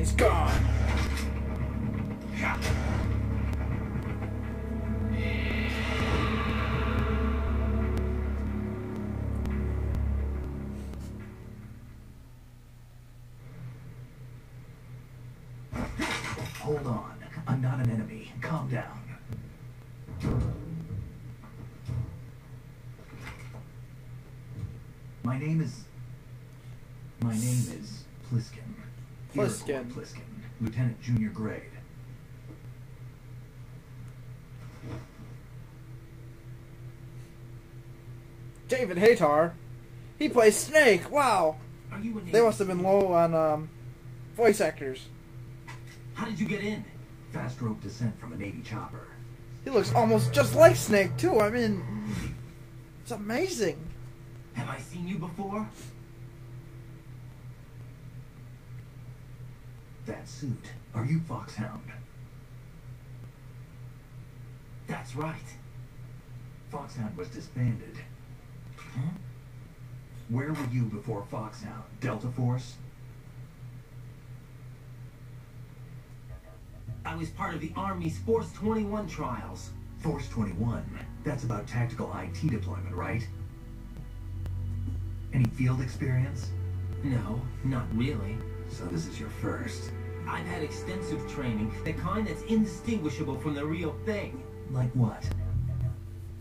he's gone. Hold on. I'm not an enemy. Calm down. My name is Pliskin. Pliskin. Pliskin. Lieutenant Junior Grade. David Haytar. He plays Snake. Wow. Are you a They must have been low on voice actors. How did you get in? Fast rope descent from a Navy chopper. He looks almost just like Snake too. I mean, it's amazing. Have I seen you before? That suit. Are you Foxhound? That's right. Foxhound was disbanded. Huh? Where were you before Foxhound? Delta Force? I was part of the Army's Force 21 trials. Force 21. That's about tactical IT deployment, right? Any field experience? No, not really. So this is your first. I've had extensive training, the kind that's indistinguishable from the real thing. Like what?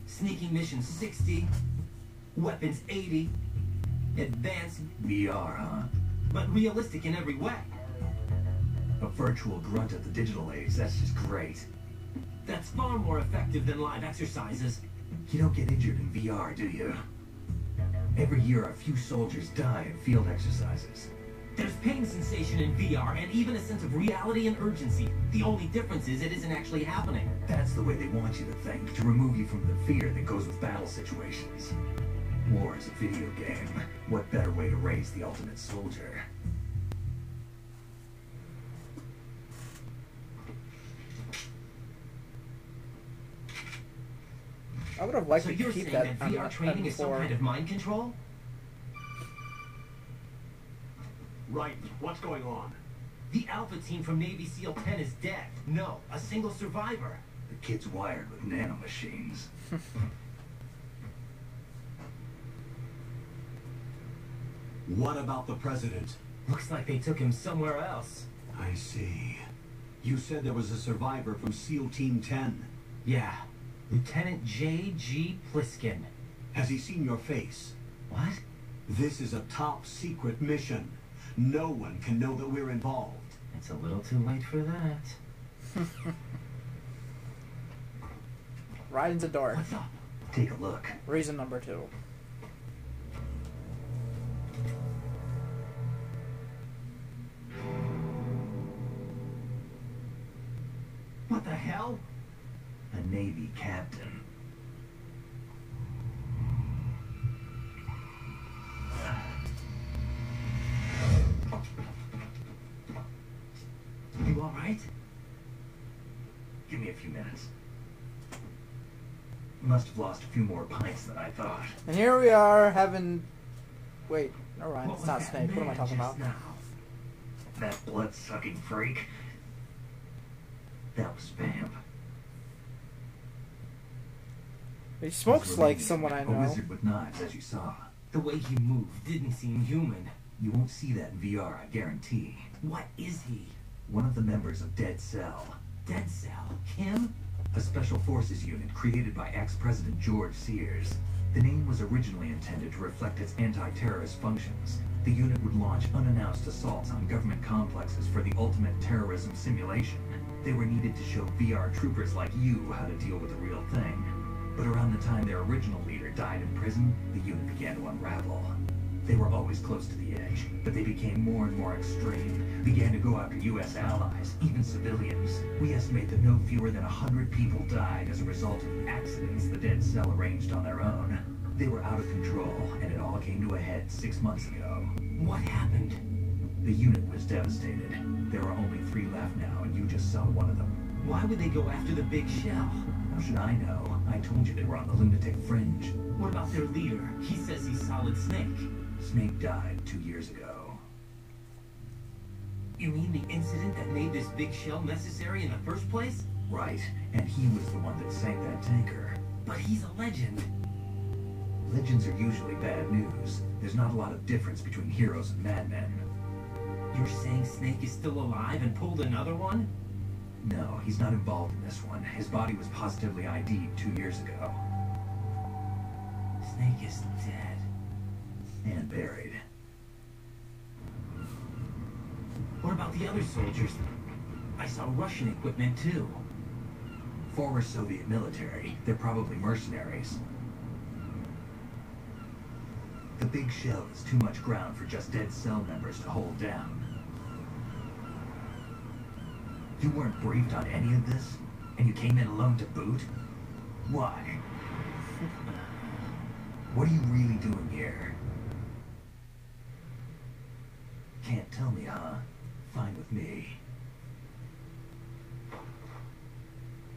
Sneaking missions 60, weapons 80, advanced, VR, huh? but realistic in every way. A virtual grunt of the digital age, that's just great. That's far more effective than live exercises. You don't get injured in VR, do you? Every year a few soldiers die in field exercises. There's pain sensation in VR and even a sense of reality and urgency. The only difference is it isn't actually happening. That's the way they want you to think, to remove you from the fear that goes with battle situations. War is a video game. What better way to raise the ultimate soldier? I would have liked So to you're keep saying that that VR training is some kind of mind control? Right. What's going on? The Alpha team from Navy SEAL 10 is dead. No, a single survivor. The kid's wired with nanomachines. What about the president? Looks like they took him somewhere else. I see. You said there was a survivor from SEAL Team 10. Yeah, Lieutenant J.G. Pliskin. Has he seen your face? What? This is a top secret mission. No one can know that we're involved. It's a little too late for that. right in the door. What's up? Take a look. Reason number 2. What the hell? A Navy captain. You all right? Give me a few minutes. Must have lost a few more pints than I thought. And here we are having... Wait, never mind. What It's was not that Snake. What am I man talking just about? now? That blood-sucking freak. That was Vamp. He smokes Was like Remedian, someone I A know. wizard with knives, as you saw. The way he moved didn't seem human. You won't see that in VR, I guarantee. What is he? One of the members of Dead Cell. Dead Cell? Him? A special forces unit created by ex-President George Sears. The name was originally intended to reflect its anti-terrorist functions. The unit would launch unannounced assaults on government complexes for the ultimate terrorism simulation. They were needed to show VR troopers like you how to deal with the real thing. But around the time their original leader died in prison, the unit began to unravel. They were always close to the edge, but they became more and more extreme, began to go after U.S. allies, even civilians. We estimate that no fewer than 100 people died as a result of accidents the Dead Cell arranged on their own. They were out of control, and it all came to a head 6 months ago. What happened? The unit was devastated. There are only 3 left now, and you just saw one of them. Why would they go after the big shell? How should I know? I told you they were on the lunatic fringe. What about their leader? He says he's Solid Snake. Snake died 2 years ago. You mean the incident agent that made this big shell necessary in the first place? Right, and he was the one that sank that tanker. But he's a legend. Legends are usually bad news. There's not a lot of difference between heroes and madmen. You're saying Snake is still alive and pulled another one? No, he's not involved in this one. His body was positively ID'd 2 years ago. Snake is dead. And buried. What about the other soldiers? I saw Russian equipment too. Former Soviet military. They're probably mercenaries. The big shell is too much ground for just dead cell members to hold down. You weren't briefed on any of this? And you came in alone to boot? Why? What are you really doing here? Can't tell me, huh? Fine with me.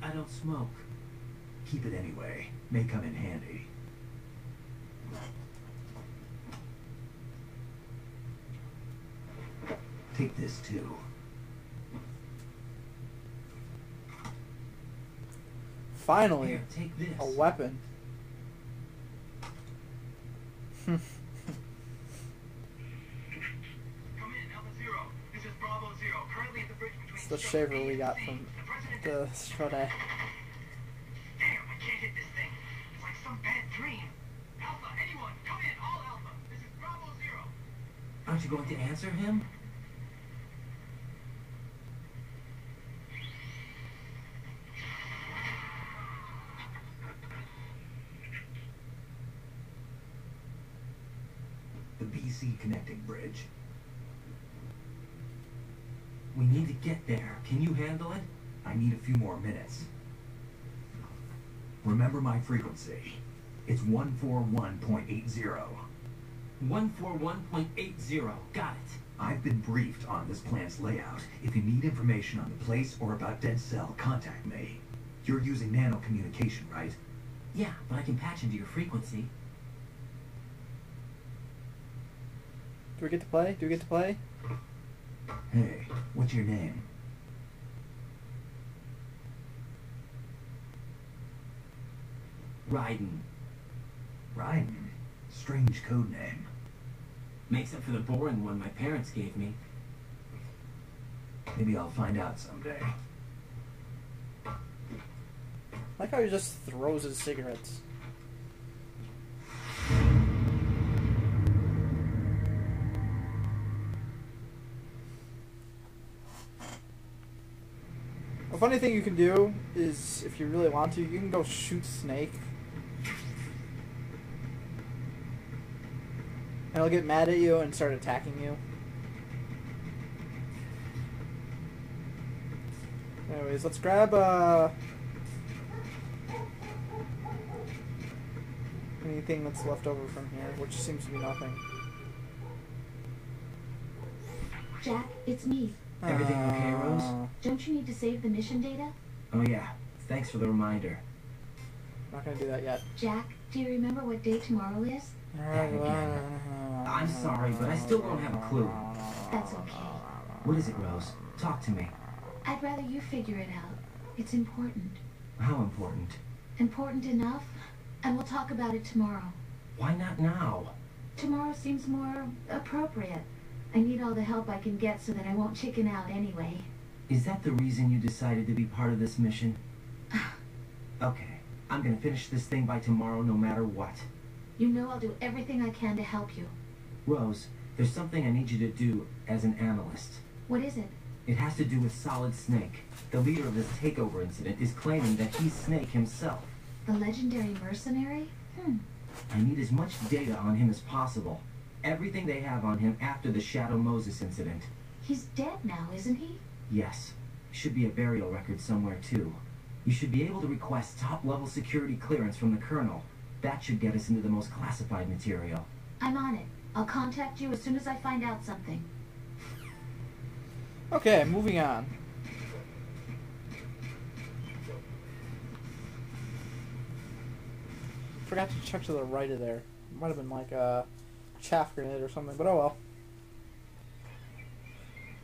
I don't smoke. Keep it anyway. May come in handy. Take this too. Finally, Here, take this. a weapon. Come in, Alpha Zero. This is Bravo Zero. Currently at the bridge between. It's the shaver we got from the Strode. Damn, I can't hit this thing. It's like some bad dream. Alpha, anyone, come in, all Alpha. This is Bravo Zero. Aren't you going to answer him? The BC connecting bridge. We need to get there. Can you handle it? I need a few more minutes. Remember my frequency. It's 141.80. 141.80. Got it. I've been briefed on this plant's layout. If you need information on the place or about Dead Cell, contact me. You're using nano communication, right? Yeah, but I can patch into your frequency. Do we get to play? Do we get to play? Hey, what's your name? Raiden. Raiden. Strange code name. Makes up for the boring one my parents gave me. Maybe I'll find out someday. I like how he just throws his cigarettes. A funny thing you can do is, if you really want to, you can go shoot Snake. And he'll get mad at you and start attacking you. Anyways, let's grab anything that's left over from here, which seems to be nothing. Jack, it's me. Everything okay, Rose? Don't you need to save the mission data? Oh yeah. Thanks for the reminder. Not gonna do that yet. Jack, do you remember what day tomorrow is? I'm sorry, but I still don't have a clue. That's okay. What is it, Rose? Talk to me. I'd rather you figure it out. It's important. How important? Important enough, and we'll talk about it tomorrow. Why not now? Tomorrow seems more appropriate. I need all the help I can get so that I won't chicken out anyway. Is that the reason you decided to be part of this mission? Okay, I'm gonna finish this thing by tomorrow no matter what. You know I'll do everything I can to help you. Rose, there's something I need you to do as an analyst. What is it? It has to do with Solid Snake. The leader of this takeover incident is claiming that he's Snake himself. The legendary mercenary? I need as much data on him as possible. Everything they have on him after the Shadow Moses incident. He's dead now, isn't he? Yes. Should be a burial record somewhere too. You should be able to request top-level security clearance from the Colonel. That should get us into the most classified material. I'm on it. I'll contact you as soon as I find out something. Okay, moving on. Forgot to check to the right of there. Might have been like a chaff grenade or something, but oh well.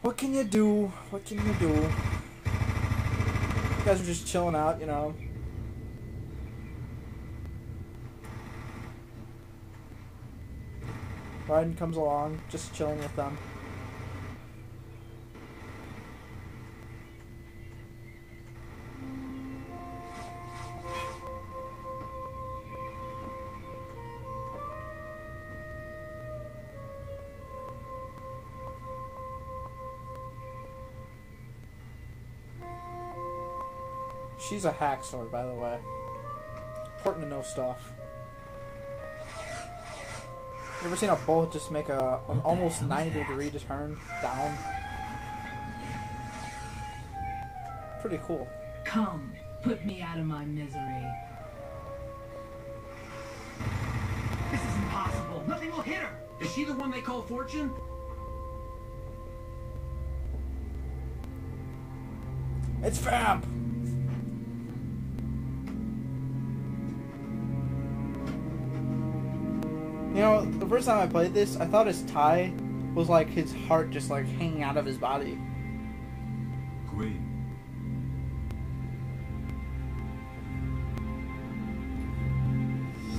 What can you do? What can you do? You guys are just chilling out, you know. Raiden comes along, just chilling with them. She's a hack sword, by the way. Important to know stuff. You ever seen a bullet just make an almost 90-degree turn down? Pretty cool. Come, put me out of my misery. This is impossible. Nothing will hit her. Is she the one they call Fortune? It's Vamp! You know, the first time I played this, I thought his tie was like his heart just like hanging out of his body. Great.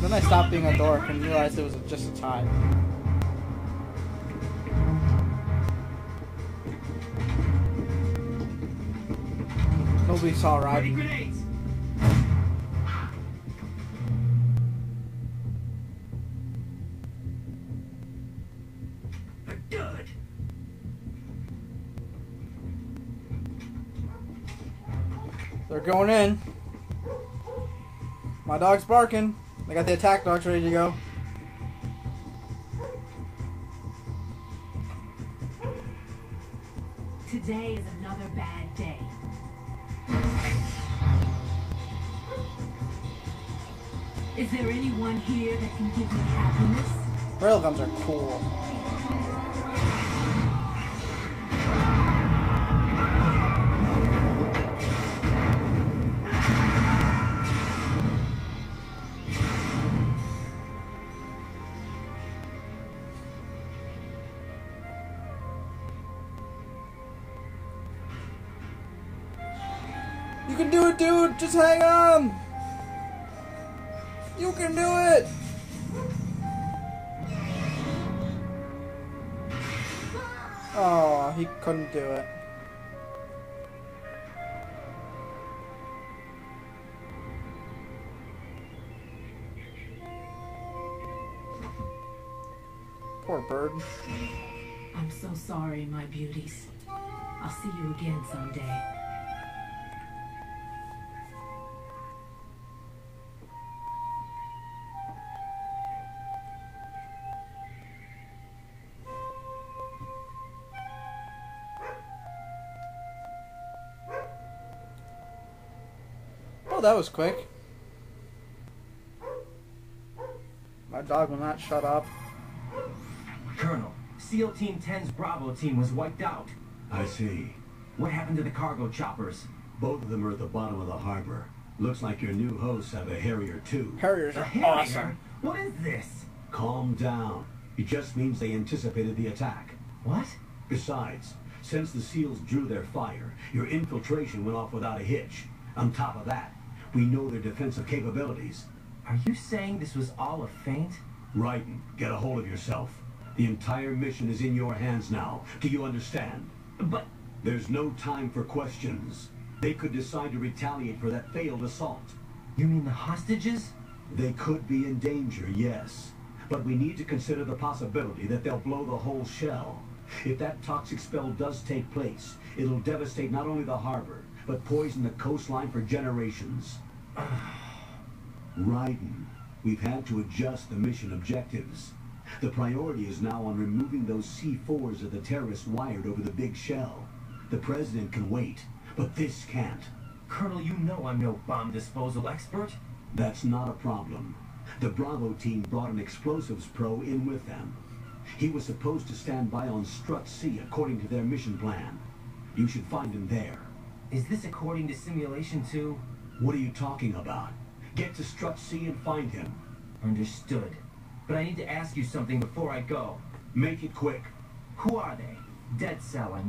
Then I stopped being a dork and realized it was just a tie. Nobody saw Ready Raiden. grenades. Good. They're going in. My dog's barking. They got the attack dogs ready to go. Today is another bad day. Is there anyone here that can give me happiness? Railguns are cool. You can do it, dude! Just hang on! You can do it! Oh, he couldn't do it. Poor bird. I'm so sorry, my beauties. I'll see you again someday. Oh, that was quick. My dog will not shut up. Colonel, SEAL Team 10's Bravo team was wiped out. I see. What happened to the cargo choppers? Both of them are at the bottom of the harbor. Looks like your new hosts have a Harrier too. Harriers A are Harrier? awesome. What is this? Calm down. It just means they anticipated the attack. What? Besides, since the SEALs drew their fire, your infiltration went off without a hitch. On top of that, we know their defensive capabilities. Are you saying this was all a feint? Raiden, get a hold of yourself. The entire mission is in your hands now. Do you understand? But... There's no time for questions. They could decide to retaliate for that failed assault. You mean the hostages? They could be in danger, yes. But we need to consider the possibility that they'll blow the whole shell. If that toxic spell does take place, it'll devastate not only the harbor, but poison the coastline for generations. Raiden, we've had to adjust the mission objectives. The priority is now on removing those C4s that the terrorists wired over the big shell. The president can wait, but this can't. Colonel, you know I'm no bomb disposal expert. That's not a problem. The Bravo team brought an explosives pro in with them. He was supposed to stand by on Strut C according to their mission plan. You should find him there. Is this according to Simulation 2? What are you talking about? Get to Strut C and find him. Understood. But I need to ask you something before I go. Make it quick. Who are they? Dead Cell, I mean.